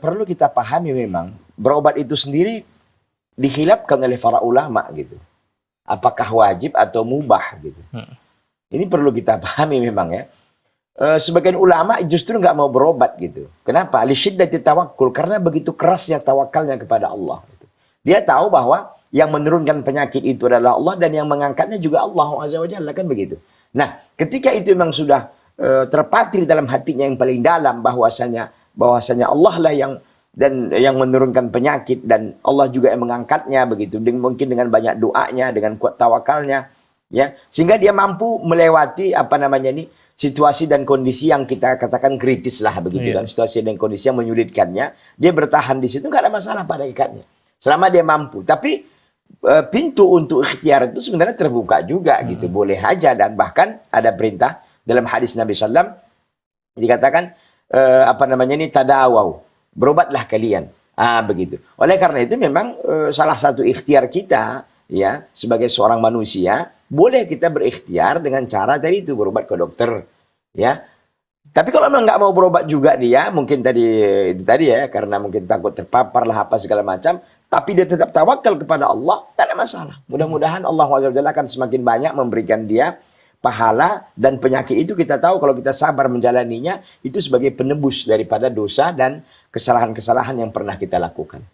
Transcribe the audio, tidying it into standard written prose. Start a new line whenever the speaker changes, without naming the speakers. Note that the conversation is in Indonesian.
perlu kita pahami memang berobat itu sendiri dikhilafkan oleh para ulama gitu. Apakah wajib atau mubah gitu. Ini perlu kita pahami memang ya. Sebagian ulama justru nggak mau berobat gitu. Kenapa? Lisyiddati tawakkul, karena begitu kerasnya tawakalnya kepada Allah. Gitu. Dia tahu bahwa yang menurunkan penyakit itu adalah Allah dan yang mengangkatnya juga Allah Azza wa Jalla, kan begitu. Nah, ketika itu memang sudah terpatri dalam hatinya yang paling dalam bahwasanya Allah lah yang menurunkan penyakit dan Allah juga yang mengangkatnya begitu. Mungkin dengan banyak doanya, dengan kuat tawakalnya, ya, sehingga dia mampu melewati situasi dan kondisi yang kita katakan kritis lah begitu kan, situasi dan kondisi yang menyulitkannya, dia bertahan di situ nggak ada masalah pada ikatnya selama dia mampu. Tapi pintu untuk ikhtiar itu sebenarnya terbuka juga gitu, boleh aja. Dan bahkan ada perintah dalam hadis Nabi SAW dikatakan tadawau, berobatlah kalian. Begitu. Oleh karena itu memang salah satu ikhtiar kita ya sebagai seorang manusia, boleh kita berikhtiar dengan cara tadi itu berobat ke dokter ya. Tapi kalau memang nggak mau berobat juga dia, mungkin tadi ya karena mungkin takut terpapar lah apa segala macam, tapi dia tetap tawakal kepada Allah, tak ada masalah. Mudah-mudahan Allah SWT akan semakin banyak memberikan dia pahala, dan penyakit itu kita tahu kalau kita sabar menjalaninya itu sebagai penebus daripada dosa dan kesalahan-kesalahan yang pernah kita lakukan.